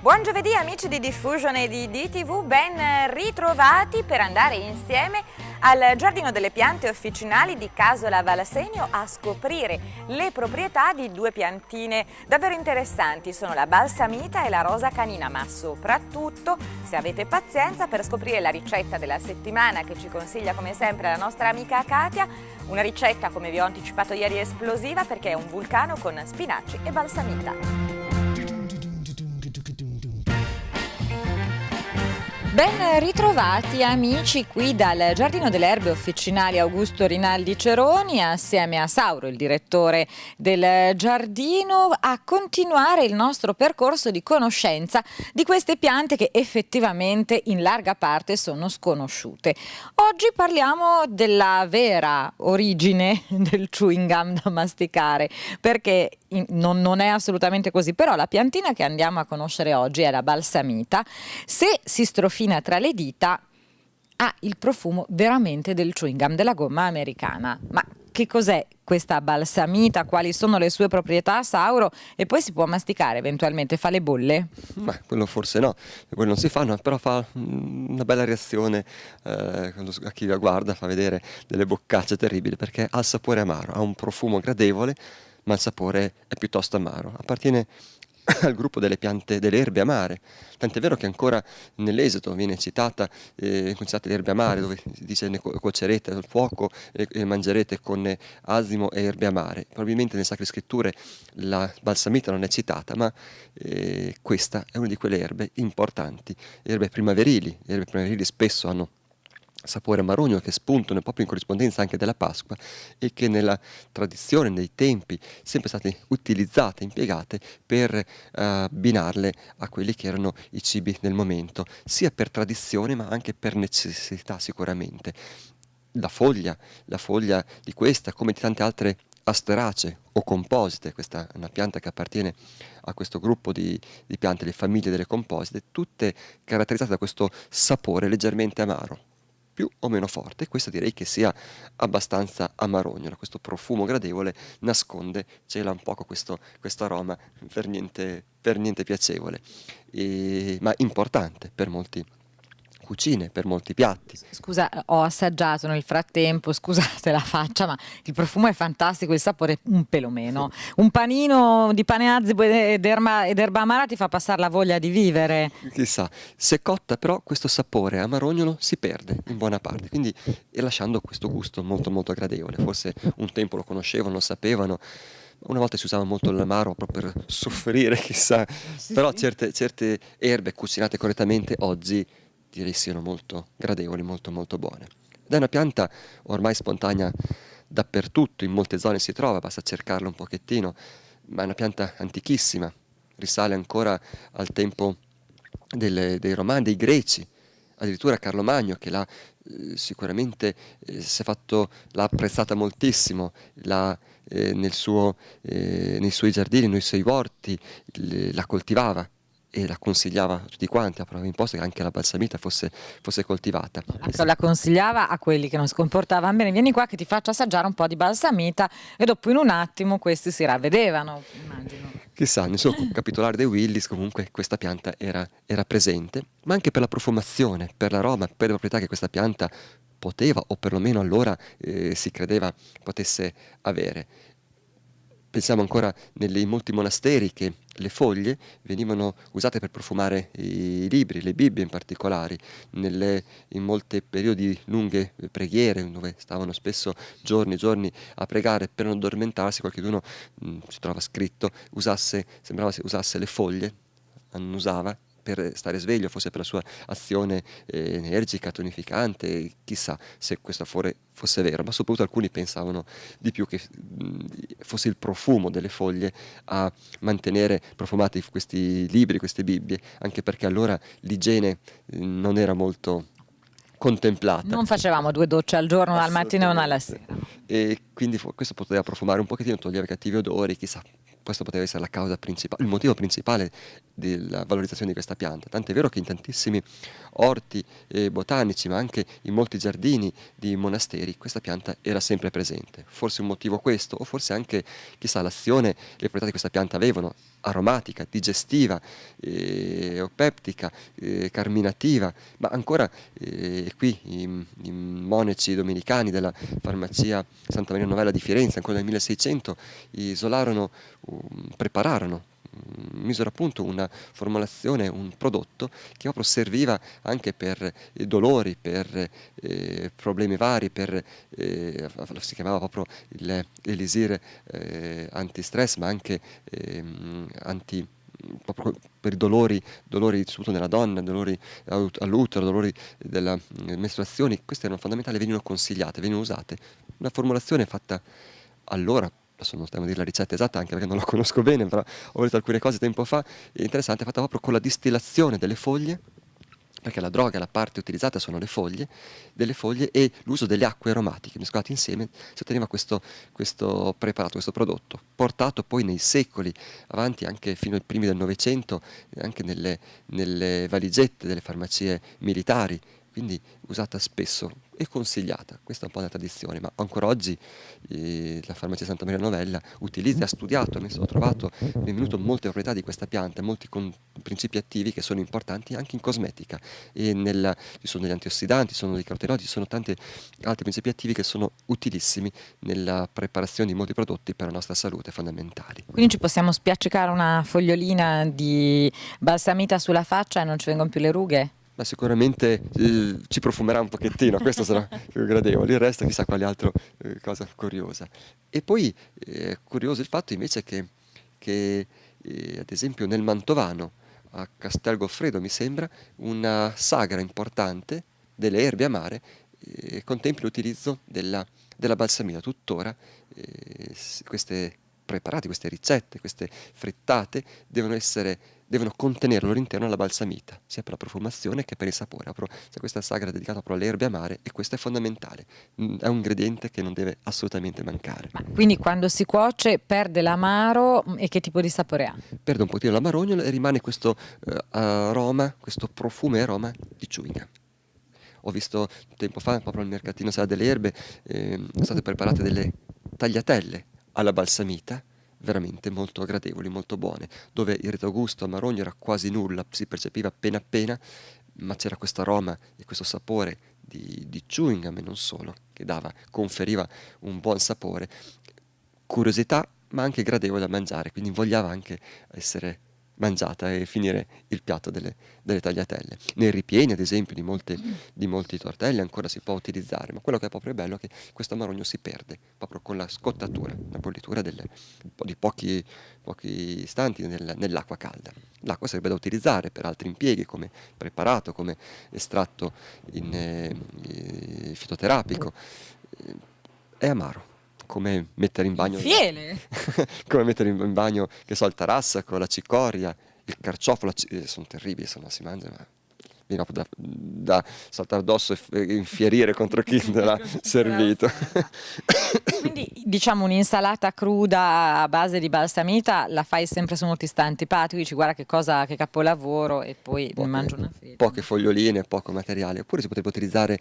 Buon giovedì amici di Diffusion e di DTV, ben ritrovati per andare insieme al Giardino delle Piante Officinali di Casola Valsegno a scoprire le proprietà di due piantine davvero interessanti. Sono la balsamita e la rosa canina, ma soprattutto, se avete pazienza, per scoprire la ricetta della settimana che ci consiglia come sempre la nostra amica Katia. Una ricetta, come vi ho anticipato ieri, esplosiva perché è un vulcano con spinaci e balsamita. Ben ritrovati amici qui dal Giardino delle Erbe Officinali Augusto Rinaldi Ceroni assieme a Sauro, il direttore del giardino, a continuare il nostro percorso di conoscenza di queste piante che effettivamente in larga parte sono sconosciute. Oggi parliamo della vera origine del chewing gum da masticare, perché non è assolutamente così, però la piantina che andiamo a conoscere oggi è la balsamita. Se si strofina tra le dita ha il profumo veramente del chewing gum, della gomma americana. Ma che cos'è questa balsamita? Quali sono le sue proprietà, Sauro? E poi si può masticare eventualmente? Fa le bolle? Ma quello forse no, quello non si fa, no, però fa una bella reazione a chi la guarda, fa vedere delle boccacce terribili perché ha il sapore amaro, ha un profumo gradevole, ma il sapore è piuttosto amaro. Appartiene al gruppo delle piante, delle erbe amare, tant'è vero che ancora nell'Esodo viene citate le erbe amare, dove si dice ne cuocerete al fuoco e mangerete con asimo e erbe amare. Probabilmente nelle Sacre Scritture la balsamita non è citata, ma questa è una di quelle erbe importanti, erbe primaverili. Le erbe primaverili spesso hanno sapore amarogno, che spuntano proprio in corrispondenza anche della Pasqua e che nella tradizione, nei tempi, sempre state utilizzate, impiegate per abbinarle a quelli che erano i cibi del momento, sia per tradizione ma anche per necessità sicuramente. La foglia di questa, come di tante altre asteracee o composite, questa è una pianta che appartiene a questo gruppo di piante, le famiglie delle composite, tutte caratterizzate da questo sapore leggermente amaro, più o meno forte. Questo direi che sia abbastanza amarognolo, questo profumo gradevole nasconde, cela un poco questo aroma per niente piacevole, ma importante per molti cucine, per molti piatti. Scusa, ho assaggiato nel frattempo, scusate la faccia, ma il profumo è fantastico, il sapore un pelo meno. Un panino di pane azzibo ed erba amara ti fa passare la voglia di vivere. Chissà, se cotta però questo sapore amarognolo si perde in buona parte, quindi e lasciando questo gusto molto molto gradevole. Forse un tempo lo conoscevano, lo sapevano. Una volta si usava molto l'amaro proprio per soffrire, chissà, Sì, però sì. certe erbe cucinate correttamente oggi direi siano molto gradevoli, molto molto buone. Ed è una pianta ormai spontanea dappertutto, in molte zone si trova, basta cercarla un pochettino, ma è una pianta antichissima, risale ancora al tempo dei Romani, dei Greci, addirittura Carlo Magno che sicuramente l'ha apprezzata moltissimo, nei suoi giardini, nei suoi orti, la coltivava e la consigliava a tutti quanti, a prova imposta che anche la balsamita fosse coltivata. Ecco, la consigliava a quelli che non si comportavano bene: vieni qua che ti faccio assaggiare un po' di balsamita, e dopo in un attimo questi si ravvedevano, immagino. Chissà, nel suo capitolare De Willis comunque questa pianta era presente, ma anche per la profumazione, per l'aroma, per le proprietà che questa pianta poteva, o perlomeno allora si credeva potesse avere. Pensiamo ancora in molti monasteri che le foglie venivano usate per profumare i libri, le Bibbie in particolare, in molti periodi lunghe preghiere, dove stavano spesso giorni e giorni a pregare per non addormentarsi. Qualcuno si trova scritto sembrava usasse le foglie, annusava per stare sveglio, forse per la sua azione energica, tonificante, chissà se questo fosse vero, ma soprattutto alcuni pensavano di più che fosse il profumo delle foglie a mantenere profumati questi libri, queste Bibbie, anche perché allora l'igiene non era molto contemplata. Non facevamo 2 docce al giorno, al mattino e una alla sera. E quindi questo poteva profumare un pochettino, togliere cattivi odori, chissà, questo poteva essere la causa principale, il motivo principale della valorizzazione di questa pianta. Tant'è vero che in tantissimi orti botanici, ma anche in molti giardini di monasteri, questa pianta era sempre presente. Forse un motivo questo, o forse anche, chissà, l'azione e le proprietà che questa pianta avevano, aromatica, digestiva, eupeptica, carminativa, ma ancora qui i monaci domenicani della farmacia Santa Maria Novella di Firenze, ancora nel 1600, prepararono, misero a punto una formulazione, un prodotto che proprio serviva anche per dolori, per problemi vari, si chiamava proprio l'elisir antistress, ma anche proprio per i dolori soprattutto nella donna, dolori all'utero, dolori della mestruazione. Queste erano fondamentali, venivano consigliate, venivano usate. Una formulazione fatta allora, adesso non stiamo a dire la ricetta esatta anche perché non la conosco bene, però ho letto alcune cose tempo fa, interessante, fatta proprio con la distillazione delle foglie, perché la droga, la parte utilizzata sono le foglie, delle foglie e l'uso delle acque aromatiche mescolate insieme, si otteneva questo preparato, questo prodotto, portato poi nei secoli avanti, anche fino ai primi del Novecento, anche nelle valigette delle farmacie militari, quindi usata spesso e consigliata. Questa è un po' una tradizione, ma ancora oggi la farmacia Santa Maria Novella utilizza, ha studiato, ho trovato, mi è venuto molte proprietà di questa pianta, molti principi attivi che sono importanti anche in cosmetica, e ci sono degli antiossidanti, ci sono dei carotenoidi, ci sono tanti altri principi attivi che sono utilissimi nella preparazione di molti prodotti per la nostra salute, fondamentali. Quindi ci possiamo spiaccicare una fogliolina di balsamita sulla faccia e non ci vengono più le rughe? Ma sicuramente ci profumerà un pochettino, questo sarà più gradevole, il resto chissà quale altra cosa curiosa. E poi curioso il fatto invece che ad esempio nel Mantovano, a Castel Goffredo mi sembra, una sagra importante delle erbe amare contempli l'utilizzo della balsamina. Tuttora queste preparati, queste ricette, queste frittate devono contenere al loro interno la balsamita, sia per la profumazione che per il sapore. C'è questa sagra dedicata proprio alle erbe amare e questo è fondamentale, è un ingrediente che non deve assolutamente mancare. Ma quindi quando si cuoce perde l'amaro e che tipo di sapore ha? Perde un pochino l'amarognolo e rimane questo aroma, questo profumo e aroma di chewing gum. Ho visto tempo fa proprio al mercatino Sala delle Erbe sono state preparate delle tagliatelle alla balsamita, veramente molto gradevoli, molto buone, dove il retrogusto amarogno era quasi nulla, si percepiva appena, ma c'era questo aroma e questo sapore di chewing gum e non solo, che conferiva un buon sapore, curiosità, ma anche gradevole da mangiare, quindi vogliava anche essere mangiata e finire il piatto delle tagliatelle. Nei ripieni, ad esempio, di molti tortelli ancora si può utilizzare, ma quello che è proprio bello è che questo amarogno si perde proprio con la scottatura, la bollitura di pochi istanti nell'acqua calda. L'acqua sarebbe da utilizzare per altri impieghi, come preparato, come estratto fitoterapico. È amaro. Come mettere in bagno Fiele! come mettere in bagno, che so, il tarassaco, la cicoria, il carciofo, sono terribili, se non si mangia, ma viene proprio da saltare addosso e infierire contro chi te l'ha servito. Quindi diciamo un'insalata cruda a base di balsamita la fai sempre su molti sta antipatico, dici guarda che capolavoro e poi ne mangio una fetta. Poche foglioline, poco materiale, oppure si potrebbe utilizzare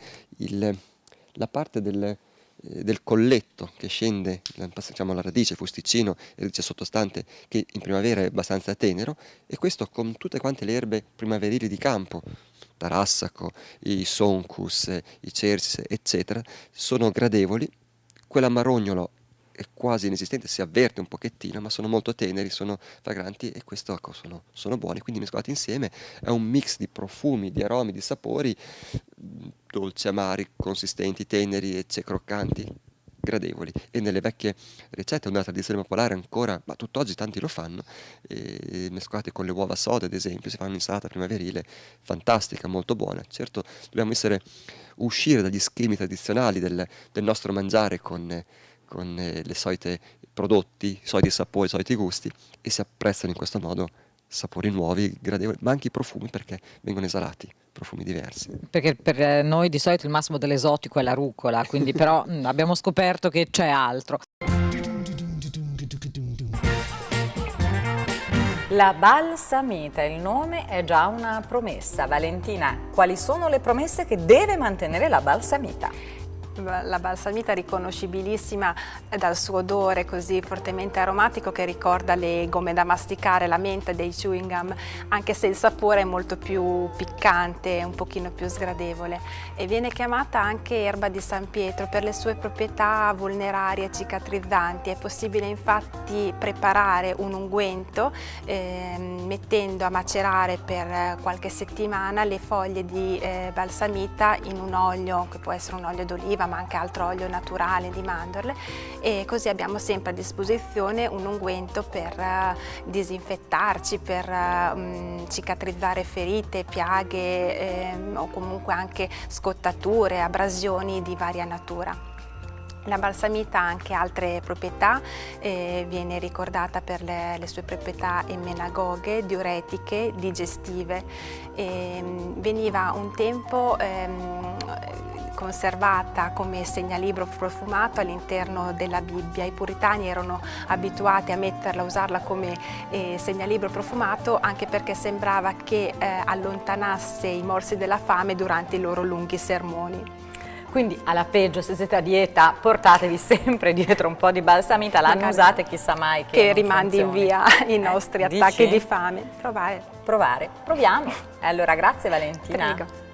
la parte del colletto che scende, diciamo la radice, fusticino e radice sottostante, che in primavera è abbastanza tenero, e questo con tutte quante le erbe primaverili di campo, tarassaco, i soncus, i cercis, eccetera, sono gradevoli. Quell'amarognolo è quasi inesistente, si avverte un pochettino, ma sono molto teneri, sono fragranti e questo ecco, sono buoni, quindi mescolati insieme è un mix di profumi, di aromi, di sapori, dolci, amari, consistenti, teneri e croccanti, gradevoli. E nelle vecchie ricette, una tradizione popolare ancora, ma tutt'oggi tanti lo fanno, mescolate con le uova sode ad esempio, si fa un'insalata primaverile fantastica, molto buona. Certo, dobbiamo uscire dagli schemi tradizionali del nostro mangiare con le solite prodotti, i soliti sapori, i soliti gusti, e si apprezzano in questo modo sapori nuovi, gradevoli, ma anche i profumi, perché vengono esalati profumi diversi. Perché per noi di solito il massimo dell'esotico è la rucola, quindi però abbiamo scoperto che c'è altro. La balsamita, il nome è già una promessa. Valentina, quali sono le promesse che deve mantenere la balsamita? La balsamita è riconoscibilissima dal suo odore così fortemente aromatico che ricorda le gomme da masticare, la menta dei chewing gum, anche se il sapore è molto più piccante, un pochino più sgradevole, e viene chiamata anche erba di San Pietro per le sue proprietà vulnerarie e cicatrizzanti. È possibile infatti preparare un unguento mettendo a macerare per qualche settimana le foglie di balsamita in un olio, che può essere un olio d'oliva ma anche altro olio naturale di mandorle, e così abbiamo sempre a disposizione un unguento per disinfettarci, per cicatrizzare ferite, piaghe o comunque anche scottature, abrasioni di varia natura. La balsamita ha anche altre proprietà, viene ricordata per le sue proprietà emmenagoghe, diuretiche, digestive. Veniva un tempo conservata come segnalibro profumato all'interno della Bibbia. I puritani erano abituati a metterla, a usarla come segnalibro profumato, anche perché sembrava che allontanasse i morsi della fame durante i loro lunghi sermoni. Quindi alla peggio, se siete a dieta, portatevi sempre dietro un po' di balsamita, l'hanno usata e chissà mai che rimandi funzioni. Via i nostri attacchi di fame. Proviamo. Allora, grazie Valentina. Prego.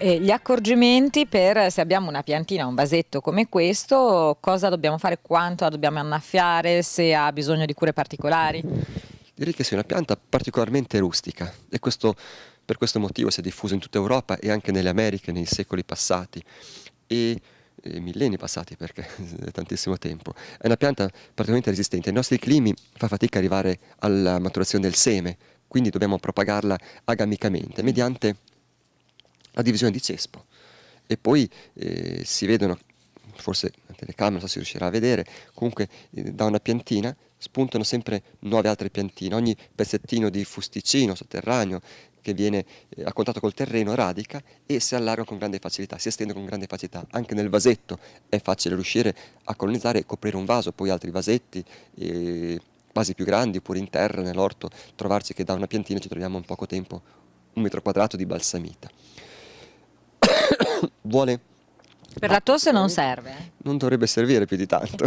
Gli accorgimenti per se abbiamo una piantina, un vasetto come questo, cosa dobbiamo fare, quanto la dobbiamo annaffiare, se ha bisogno di cure particolari? Direi che sia una pianta particolarmente rustica e per questo motivo si è diffusa in tutta Europa e anche nelle Americhe nei secoli passati e millenni passati, perché è tantissimo tempo. È una pianta particolarmente resistente. Ai nostri climi fa fatica arrivare alla maturazione del seme, quindi dobbiamo propagarla agamicamente mediante la divisione di cespo. E poi si vedono, forse la telecamera non so se si riuscirà a vedere, comunque da una piantina spuntano sempre nuove altre piantine. Ogni pezzettino di fusticino sotterraneo che viene a contatto col terreno radica e si allarga con grande facilità, si estende con grande facilità. Anche nel vasetto è facile riuscire a colonizzare e coprire un vaso, poi altri vasetti, vasi più grandi, oppure in terra, nell'orto, trovarci che da una piantina ci troviamo in poco tempo 1 metro quadrato di balsamita. Per la tosse non serve? Non dovrebbe servire più di tanto.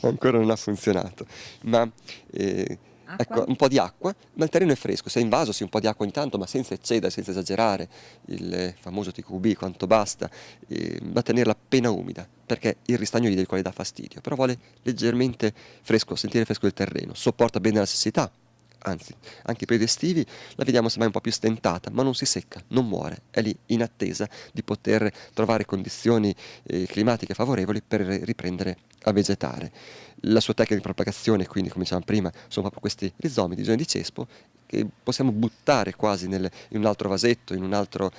Ancora non ha funzionato, ma ecco, un po' di acqua, ma il terreno è fresco, se è in vaso sì un po' di acqua ogni tanto, ma senza eccedere, senza esagerare, il famoso TQB quanto basta, da tenerla appena umida, perché il ristagno idrico le dà fastidio, però vuole leggermente fresco, sentire fresco il terreno, sopporta bene la siccità, anzi, anche i periodi estivi la vediamo semmai un po' più stentata, ma non si secca, non muore, è lì in attesa di poter trovare condizioni climatiche favorevoli per riprendere a vegetare. La sua tecnica di propagazione, quindi, come dicevamo prima, sono proprio questi rizomi di zone di cespo che possiamo buttare quasi in un altro vasetto, in un altro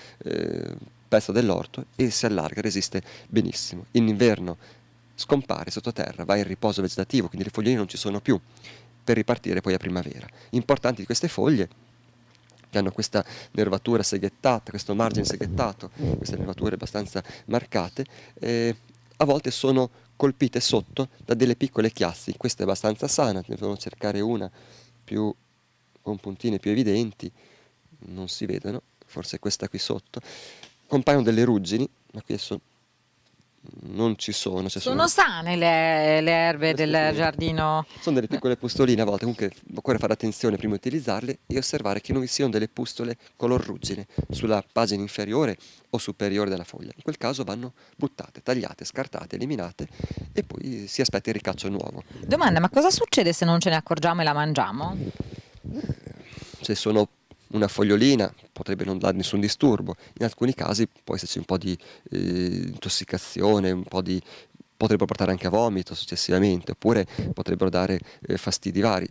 pezzo dell'orto e si allarga, resiste benissimo. In inverno scompare sottoterra, va in riposo vegetativo, quindi le foglie non ci sono più, per ripartire poi a primavera. Importanti di queste foglie che hanno questa nervatura seghettata, questo margine seghettato, queste nervature abbastanza marcate, a volte sono colpite sotto da delle piccole chiazze. Questa è abbastanza sana, ne devono cercare una più con puntine più evidenti, non si vedono, forse questa qui sotto. Compaiono delle ruggini, ma qui adesso non ci sono. Sono sane le erbe del giardino? Sono delle piccole pustoline, a volte comunque occorre fare attenzione prima di utilizzarle e osservare che non vi siano delle pustole color ruggine sulla pagina inferiore o superiore della foglia. In quel caso vanno buttate, tagliate, scartate, eliminate e poi si aspetta il ricaccio nuovo. Domanda, ma cosa succede se non ce ne accorgiamo e la mangiamo? Se sono una fogliolina potrebbe non dare nessun disturbo, in alcuni casi può esserci un po' di intossicazione, potrebbero portare anche a vomito successivamente, oppure potrebbero dare fastidi vari.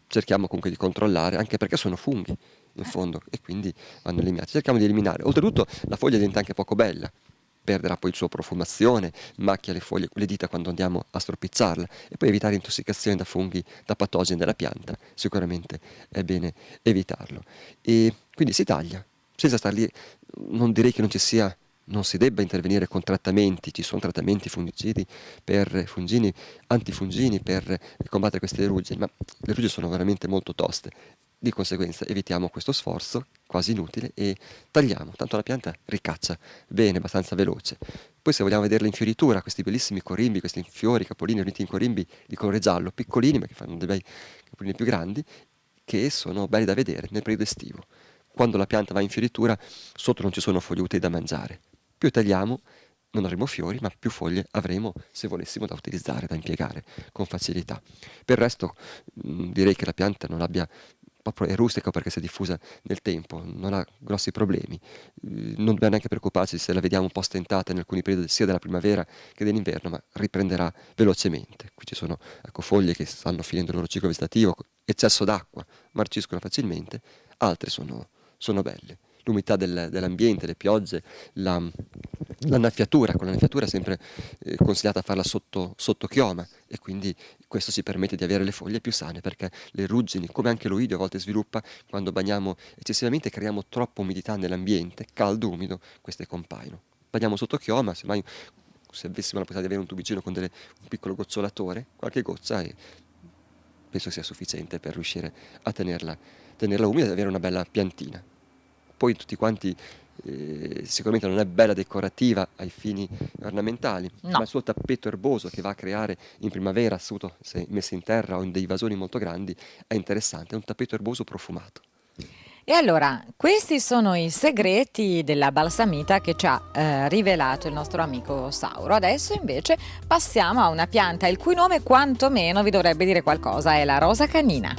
Cerchiamo comunque di controllare, anche perché sono funghi in fondo e quindi vanno eliminati. Cerchiamo di eliminare. Oltretutto la foglia diventa anche poco bella, perderà poi il suo profumazione, macchia le foglie, le dita quando andiamo a stropicciarla e poi evitare intossicazioni da funghi, da patogeni della pianta, sicuramente è bene evitarlo. E quindi si taglia, senza star lì, non direi che non ci sia non si debba intervenire con trattamenti, ci sono trattamenti antifungini per combattere queste ruggine, ma le ruggine sono veramente molto toste. Di conseguenza evitiamo questo sforzo quasi inutile e tagliamo, tanto la pianta ricaccia bene, abbastanza veloce. Poi se vogliamo vedere l'infioritura, questi bellissimi corimbi, questi fiori, capolini uniti in corimbi di colore giallo, piccolini ma che fanno dei bei capolini più grandi, che sono belli da vedere nel periodo estivo. Quando la pianta va in fioritura, sotto non ci sono foglie utili da mangiare. Più tagliamo, non avremo fiori, ma più foglie avremo se volessimo da utilizzare, da impiegare con facilità. Per il resto direi che la pianta non abbia, proprio è rustica perché si è diffusa nel tempo, non ha grossi problemi. Non dobbiamo neanche preoccuparci se la vediamo un po' stentata in alcuni periodi sia della primavera che dell'inverno, ma riprenderà velocemente. Qui ci sono foglie che stanno finendo il loro ciclo vegetativo, eccesso d'acqua, marciscono facilmente, altre sono belle. L'umidità dell'ambiente, le piogge, l'annaffiatura, con l'annaffiatura è sempre consigliata farla sotto chioma e quindi questo ci permette di avere le foglie più sane perché le ruggini, come anche l'oidio a volte sviluppa quando bagniamo eccessivamente, creiamo troppa umidità nell'ambiente, caldo, umido, queste compaiono. Bagniamo sotto chioma, semmai se avessimo la possibilità di avere un tubicino con un piccolo gocciolatore, qualche goccia e penso sia sufficiente per riuscire a tenerla umida e avere una bella piantina. Poi tutti quanti sicuramente non è bella decorativa ai fini ornamentali, No. ma il suo tappeto erboso che va a creare in primavera, se messo in terra o in dei vasoni molto grandi, è interessante, è un tappeto erboso profumato. E allora, questi sono i segreti della balsamita che ci ha rivelato il nostro amico Sauro. Adesso invece passiamo a una pianta il cui nome quantomeno vi dovrebbe dire qualcosa, è la rosa canina.